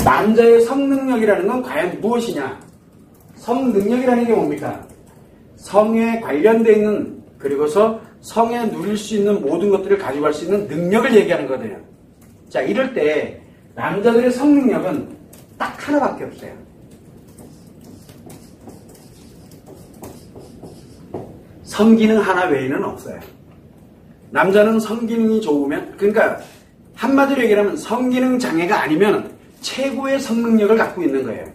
남자의 성능력이라는 건 과연 무엇이냐? 성능력이라는 게 뭡니까? 성에 관련되어 있는, 그리고서 성에 누릴 수 있는 모든 것들을 가지고 갈 수 있는 능력을 얘기하는 거거든요. 자, 이럴 때 남자들의 성능력은 딱 하나밖에 없어요. 성기능 하나 외에는 없어요. 남자는 성기능이 좋으면, 그러니까 한마디로 얘기하면 성기능 장애가 아니면 최고의 성능력을 갖고 있는 거예요.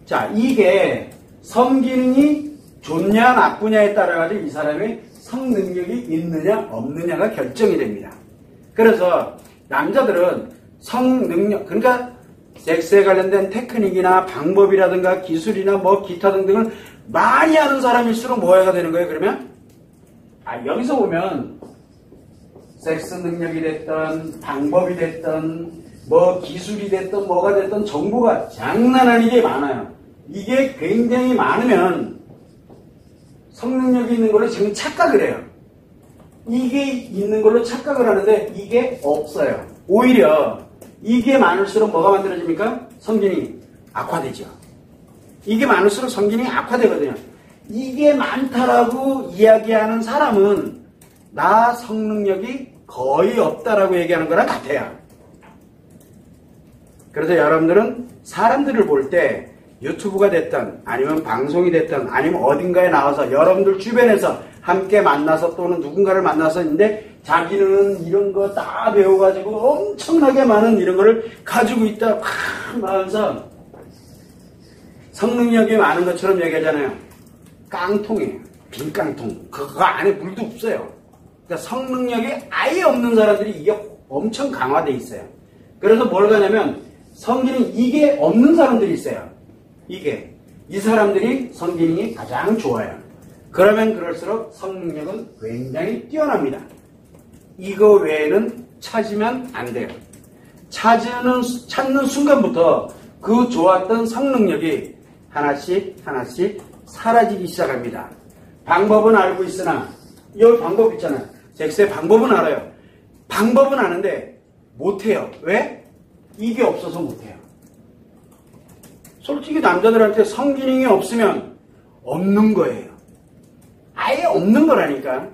자, 이게 성기능이 좋냐 나쁘냐에 따라가지고 이 사람의 성능력이 있느냐 없느냐가 결정이 됩니다. 그래서 남자들은 성능력, 그러니까 섹스에 관련된 테크닉이나 방법이라든가 기술이나 뭐 기타 등등을 많이 아는 사람일수록 뭐가 되는 거예요? 그러면 여기서 보면 섹스 능력이 됐던 방법이 됐던 뭐 기술이 됐던 뭐가 됐던 정보가 장난 아니게 많아요. 이게 굉장히 많으면 성능력이 있는 걸로 지금 착각을 해요. 이게 있는 걸로 착각을 하는데 이게 없어요. 오히려 이게 많을수록 뭐가 만들어집니까? 성기능이 악화되죠. 이게 많을수록 성기능이 악화되거든요. 이게 많다라고 이야기하는 사람은 나 성능력이 거의 없다라고 얘기하는 거랑 같아요. 그래서 여러분들은 사람들을 볼 때 유튜브가 됐든 아니면 방송이 됐든 아니면 어딘가에 나와서 여러분들 주변에서 함께 만나서 또는 누군가를 만나서 있는데 자기는 이런 거 다 배워가지고 엄청나게 많은 이런 거를 가지고 있다 하면서 성능력이 많은 것처럼 얘기하잖아요. 깡통이에요. 빈 깡통. 그거 안에 물도 없어요. 그러니까 성능력이 아예 없는 사람들이 이게 엄청 강화되어 있어요. 그래서 뭘 가냐면 성기능 이게 없는 사람들이 있어요. 이 사람들이 성기능이 가장 좋아요. 그러면 그럴수록 성능력은 굉장히 뛰어납니다. 이거 외에는 찾으면 안 돼요. 찾는 순간부터 그 좋았던 성능력이 하나씩 사라지기 시작합니다. 방법은 알고 있으나 여기 방법 있잖아요. 섹스의 방법은 알아요. 방법은 아는데 못해요. 왜? 이게 없어서 못해요. 솔직히 남자들한테 성기능이 없으면 없는 거예요. 아예 없는 거라니까.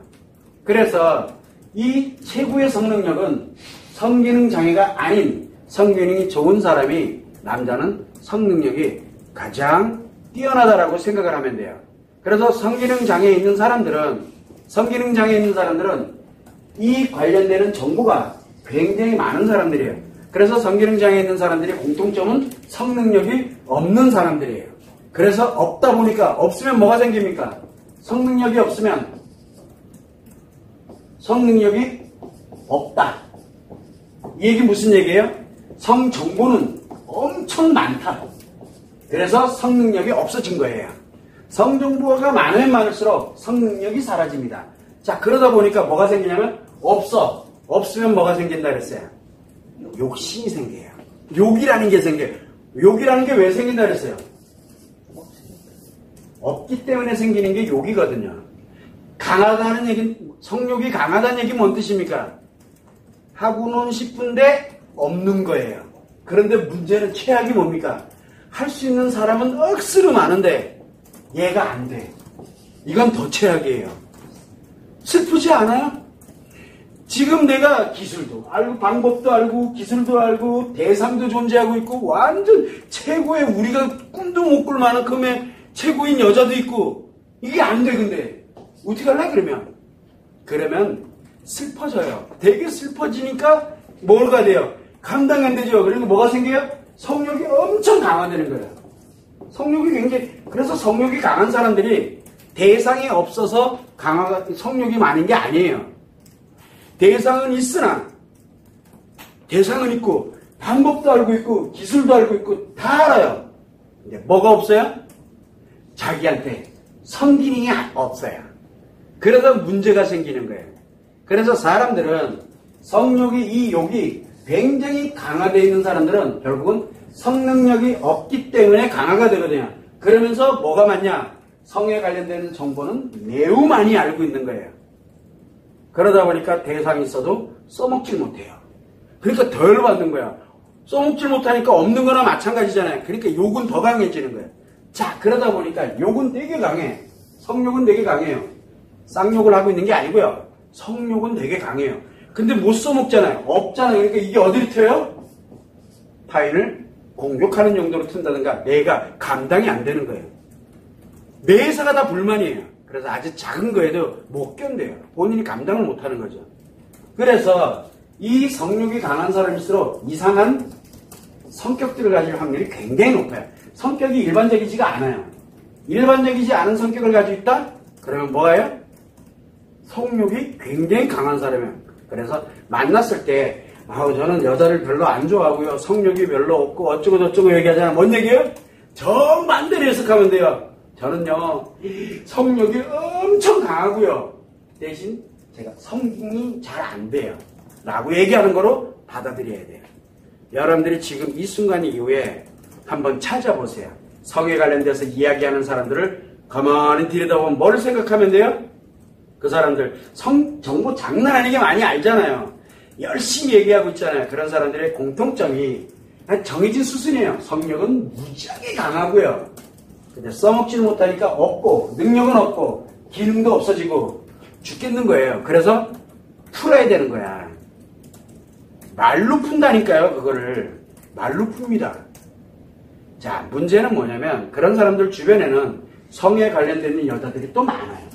그래서 이 최고의 성능력은 성기능 장애가 아닌 성기능이 좋은 사람이 남자는 성능력이 가장 뛰어나다라고 생각을 하면 돼요. 그래서 성기능 장애 있는 사람들은 이 관련되는 정보가 굉장히 많은 사람들이에요. 그래서 성기능 장애 있는 사람들의 공통점은 성능력이 없는 사람들이에요. 그래서 없다 보니까 없으면 뭐가 생깁니까? 성능력이 없으면 성능력이 없다. 이 얘기 무슨 얘기예요? 성정보는 엄청 많다. 그래서 성능력이 없어진 거예요. 성정보가 많으면 많을수록 성능력이 사라집니다. 자, 그러다 보니까 뭐가 생기냐면 없으면 뭐가 생긴다 그랬어요? 욕심이 생겨요. 욕이라는 게 생겨요. 욕이라는 게 왜 생긴다 그랬어요? 없기 때문에 생기는 게 욕이거든요. 강하다는 얘기, 성욕이 강하다는 얘기 뭔 뜻입니까? 하고는 싶은데 없는 거예요. 그런데 문제는 최악이 뭡니까? 할 수 있는 사람은 억수로 많은데 얘가 안 돼. 이건 더 최악이에요. 슬프지 않아요? 지금 내가 기술도 알고 방법도 알고 기술도 알고 대상도 존재하고 있고 완전 최고의 우리가 꿈도 못 꿀 만큼의 최고인 여자도 있고 이게 안 돼. 근데 어떻게 할래 그러면 슬퍼져요. 되게 슬퍼지니까 뭐가 돼요? 감당이 안 되죠. 그러니까 뭐가 생겨요? 성욕이 엄청 강화되는 거예요. 성욕이 굉장히, 그래서 성욕이 강한 사람들이 대상이 없어서 성욕이 많은 게 아니에요. 대상은 있으나, 대상은 있고, 방법도 알고 있고, 기술도 알고 있고, 다 알아요. 근데 뭐가 없어요? 자기한테 성기능이 없어요. 그래서 문제가 생기는 거예요. 그래서 사람들은 이 욕이 굉장히 강화되어 있는 사람들은 결국은 성능력이 없기 때문에 강화가 되거든요. 그러면서 뭐가 많냐? 성에 관련되는 정보는 매우 많이 알고 있는 거예요. 그러다 보니까 대상이 있어도 써먹질 못해요. 그러니까 덜 받는 거야. 써먹질 못하니까 없는 거나 마찬가지잖아요. 그러니까 욕은 더 강해지는 거예요. 자, 그러다 보니까 욕은 되게 강해. 성욕은 되게 강해요. 쌍욕을 하고 있는 게 아니고요. 성욕은 되게 강해요. 근데 못 써먹잖아요. 없잖아요. 그러니까 이게 어디를 튀어요? 타인을 공격하는 정도로 튼다든가 내가 감당이 안 되는 거예요. 매사가 다 불만이에요. 그래서 아주 작은 거에도 못 견뎌요. 본인이 감당을 못하는 거죠. 그래서 이 성욕이 강한 사람일수록 이상한 성격들을 가질 확률이 굉장히 높아요. 성격이 일반적이지가 않아요. 일반적이지 않은 성격을 가지고 있다? 그러면 뭐예요? 성욕이 굉장히 강한 사람이에요. 그래서 만났을 때 저는 여자를 별로 안 좋아하고요. 성욕이 별로 없고 어쩌고 저쩌고 얘기하잖아요. 뭔 얘기예요? 정반대로 해석하면 돼요. 저는요 성욕이 엄청 강하고요. 대신 제가 성공이 잘 안 돼요. 라고 얘기하는 거로 받아들여야 돼요. 여러분들이 지금 이 순간 이후에 한번 찾아보세요. 성에 관련돼서 이야기하는 사람들을 가만히 들여다보면 뭘 생각하면 돼요? 그 사람들 정보 장난 아니게 많이 알잖아요. 열심히 얘기하고 있잖아요. 그런 사람들의 공통점이 정해진 수순이에요. 성욕은 무지하게 강하고요. 근데 써먹지를 못하니까 없고 능력은 없고 기능도 없어지고 죽겠는 거예요. 그래서 풀어야 되는 거야. 말로 푼다니까요. 그거를 말로 풉니다. 자, 문제는 뭐냐면 그런 사람들 주변에는 성에 관련된 여자들이 또 많아요.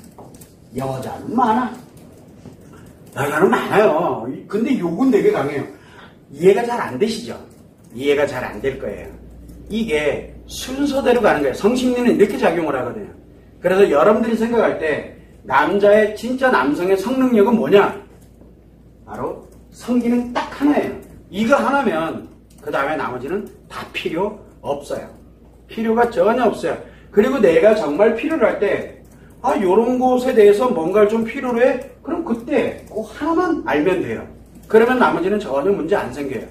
여자는 많아. 여자는 많아요. 근데 욕은 되게 강해요. 이해가 잘 안 되시죠? 이해가 잘 안 될 거예요. 이게 순서대로 가는 거예요. 성심리는 이렇게 작용을 하거든요. 그래서 여러분들이 생각할 때 남자의 진짜 남성의 성능력은 뭐냐? 바로 성기는 딱 하나예요. 이거 하나면 그 다음에 나머지는 다 필요 없어요. 필요가 전혀 없어요. 그리고 내가 정말 필요로 할 때 요런 곳에 대해서 뭔가를 좀 필요로 해? 그럼 그때 그 하나만 알면 돼요. 그러면 나머지는 전혀 문제 안 생겨요.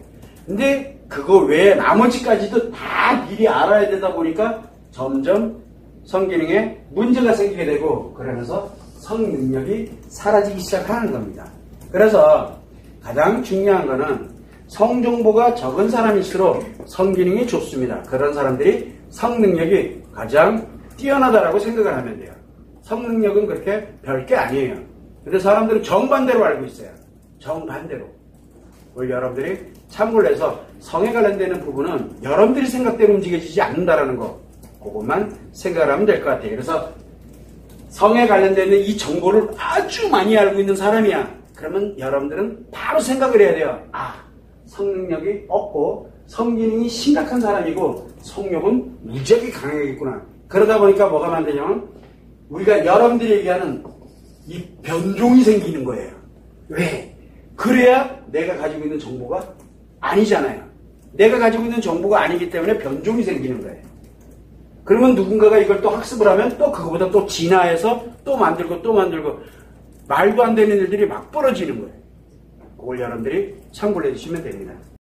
근데 그거 외에 나머지까지도 다 미리 알아야 되다 보니까 점점 성기능에 문제가 생기게 되고 그러면서 성능력이 사라지기 시작하는 겁니다. 그래서 가장 중요한 거는 성정보가 적은 사람일수록 성기능이 좋습니다. 그런 사람들이 성능력이 가장 뛰어나다라고 생각을 하면 돼요. 성능력은 그렇게 별게 아니에요. 근데 사람들은 정반대로 알고 있어요. 정반대로. 우리 여러분들이 참고를 해서 성에 관련되는 부분은 여러분들이 생각대로 움직여지지 않는다라는 거 그것만 생각을 하면 될 것 같아요. 그래서 성에 관련되는 이 정보를 아주 많이 알고 있는 사람이야. 그러면 여러분들은 바로 생각을 해야 돼요. 성능력이 없고 성기능이 심각한 사람이고 성욕은 무지하게 강하겠구나. 그러다 보니까 뭐가 만드냐면 우리가 여러분들이 얘기하는 이 변종이 생기는 거예요. 왜? 그래야 내가 가지고 있는 정보가 아니잖아요. 내가 가지고 있는 정보가 아니기 때문에 변종이 생기는 거예요. 그러면 누군가가 이걸 또 학습을 하면 또 그거보다 또 진화해서 또 만들고 말도 안 되는 일들이 막 벌어지는 거예요. 그걸 여러분들이 참고를 해주시면 됩니다.